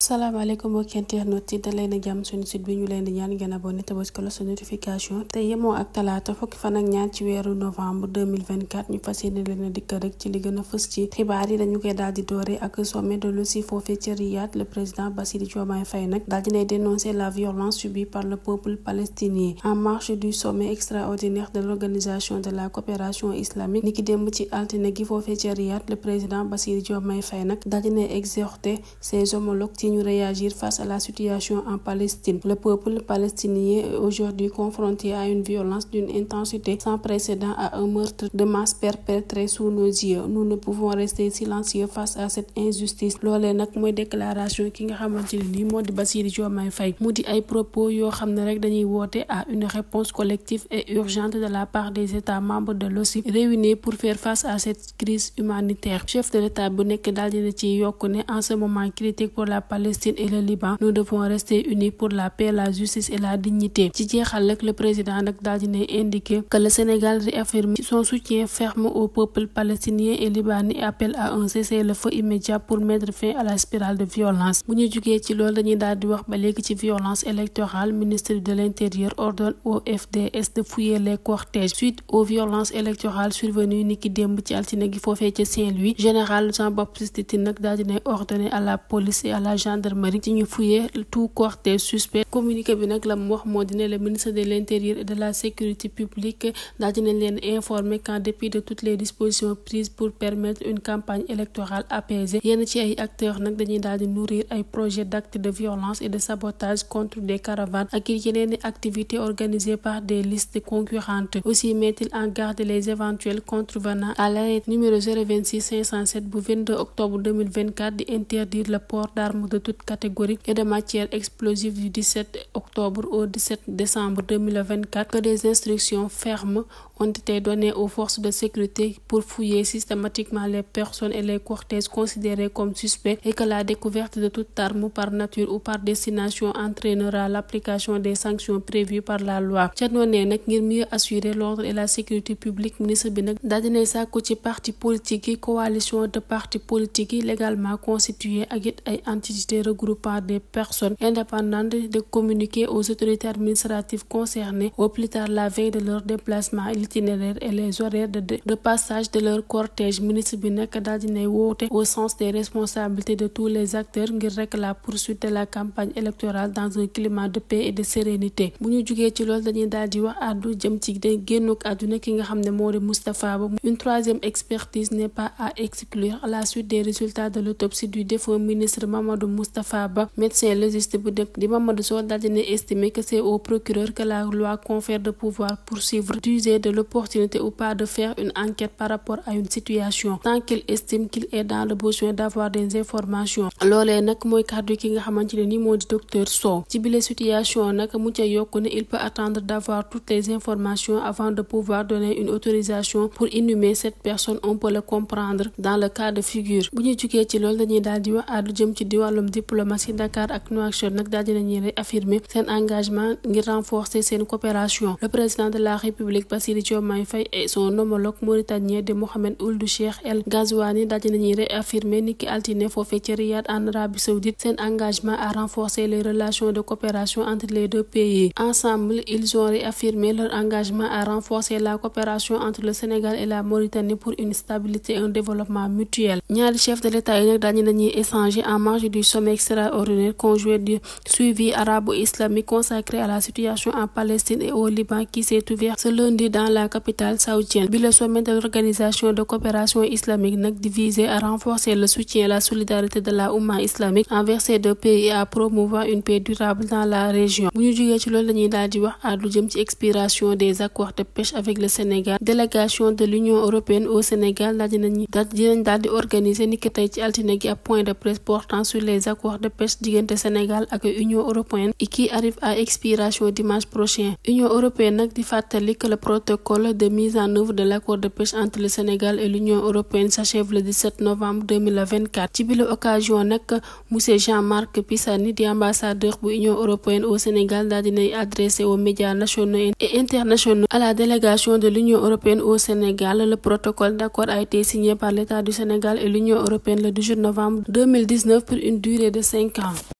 salaamaaleykum mbokki internet yi da leen a jàmm suñu site bi ñu leen di ñaan ngeen abonné te bës ko sa notification te yemoo ak talaata fukki fan ak ñaar ci weeru novembre 2024 ñu fas yéene leen a dikk rek ci li gën a fës ci xibaar yi. dañu koy daal di doore ak sommet de l'ONU foofee ci Riyad. Le président Bassirou Diomaye Faye nag daal dinay dénoncer la violence subie par le peuple palestinien en marge du sommet extraordinaire de l'organisation de la coopération islamique niki démb ci altine gi foofee ci Riyad. Le président Bassirou Diomaye Faye nag daal dinay exhorter ses homologues ñu réagir face à la situation en Palestine. Le peuple palestinien est aujourd'hui confronté à une violence d'une intensité sans précédent, à un meurtre de masse perpétré sous nos yeux. Nous ne pouvons rester silencieux face à cette injustice. loolee nag mooy déclaration ki nga xamante ne nii moo di Bassirou Diomaye Faye mu di ay propos yoo xam ne rek dañuy woote à une réponse collective et urgente de la part des États membres de l'ONU réunis pour faire face à cette crise humanitaire. Chef de l'État bu nekk daal dina ci yokk ne en ce moment critique pour la Palestine et le Liban, nous devons rester unis pour la paix, la justice et la dignité. ci jeexal nag le président nag daal dina indiqué que le Sénégal réaffirme son soutien ferme au peuple palestinien et libanais et appelle à un cessez-le-feu immédiat pour mettre fin à la spirale de violence. bu ñu jugee ci loolu dañuy daal di wax ba léegi ci violence électorale. Ministre de l'Intérieur ordonne au FDS de fouiller les cortèges suite aux violences électorales survenues niki démb ci altine gi foofee ca Saint-Louis. Général Jean-Baptiste Tine nag daal dina ordonné à la police et à la gendarmerie ci ñu fouiller tout cortège suspect. communiqué bi nag la mu wax moo dina le ministre de l'Intérieur et de la sécurité publique daal dinañ leen informer qu'en dépit de toutes les dispositions prises pour permettre une campagne électorale apaisée, yenn ci ay acteurs nag dañuy daal di nourrir ay projets d'actes de violence et de sabotage contre des caravanes ak yeneen activités organisées par des listes concurrentes. Aussi met-il en garde les éventuels contrevenants à l'arrêté numéro 026 507 bu 22 octobre 2024 di interdire le port d'armes de toute catégorie et de matières explosives du 17 octobre au 17 décembre 2024 que des instructions fermes ont été données aux forces de sécurité pour fouiller systématiquement les personnes et les cortèges considérés comme suspects et que la découverte de toute arme par nature ou par destination entraînera l'application des sanctions prévues par la loi. ca noonee nag ngir mieux assurer l'ordre et la sécurité publique, ministre bi nag daal dinay sàkku ci parti politique yi, coalition de partis politiques yi légalement constitués ak it ay entités regroupant des personnes indépendantes de communiquer aux autorités administratives concernées au plus tard la veille de leur déplacement, l'itinéraire et les horaires de passage de leur cortège. Ministre bi nag daal dinay woote au sens des responsabilités de tous les acteurs ngir rek la poursuite de la campagne électorale dans un climat de paix et de sérénité. bu ñu jugee ci loolu dañuy daal di wax àddu jëm ci génnuk àdduna ki nga xam ne moo di Moustapha Ba. Une troisième expertise n'est pas à exclure à la suite des résultats de l'autopsie du défunt ministre Mamadou Moustapha Ba. Médecin légiste bu dëkk di Mamadou Sow daal dina estimer que c'est au procureur que la loi confère de pouvoir poursuivre, d'user de l'opportunité ou pas de faire une enquête par rapport à une situation tant qu'il estime qu'il est dans le besoin d'avoir des informations. loolee nag mooy kàddu ki nga xamante ne ni moo di docteur Sow. ci bile situation nag mu ca yokku ne il peut attendre d'avoir toutes les informations avant de pouvoir donner une autorisation pour inhumer cette personne. On peut le comprendre dans le cas de figure. bu ñu jugee ci loolu dañuy daal di wax àddu jëm ci di wàllum diplomatie. Dakar ak Nouakchott nag daal dinañuy réaffirmer seen engagement ngir renforcer seen coopération. Le président de la République Bassirou Diomaye Faye et son homologue mauritanien de Mohamed Ould Cheikh El Ghazouani daal dinañuy réaffirmer niki altine foofee ci Riyad en Arabie Saoudite seen engagement à renforcer les relations de coopération entre les deux pays. Ensemble, ils ont réaffirmé leur engagement à renforcer la coopération entre le Sénégal et la Mauritanie pour une stabilité et un développement mutuel. ñaari chef de l'État yi nag dañu nañuy échanger en marge du sommet extraordinaire conjoint du suivi arabo-islamique consacré à la situation en Palestine et au Liban qui s'est ouvert ce lundi dans la capitale saoudienne. Bi le sommet de l'organisation de coopération islamique nag divisé à renforcer le soutien et la solidarité de la Oumma islamique envers ces deux pays et à promouvoir une paix durable dans la région. bu ñu jugee ci loolu dañuy daal di wax àddu jëm ci expiration des accords de pêche avec le Sénégal. Délégation de l'Union européenne au Sénégal dinañ daal di organiser niki tey ci altine gi ab point de presse portant sur les accords de pêche diggante Sénégal ak Union européenne et qui arrive à expiration dimanche prochain. Union européenne nag di fàttali que le protocole de mise en œuvre de l'accord de pêche entre le Sénégal et l'Union européenne s'achève le 17 novembre 2024. ci bile occasion nag monsieur Jean-Marc Pisani di ambassadeur bu Union européenne au Sénégal daal dinay adressé aux médias nationaux et internationaux à la délégation de l'Union européenne au Sénégal. Le protocole d'accord a été signé par l'État du Sénégal et l'Union européenne le 18 novembre 2019 pour une durée de 5 ans.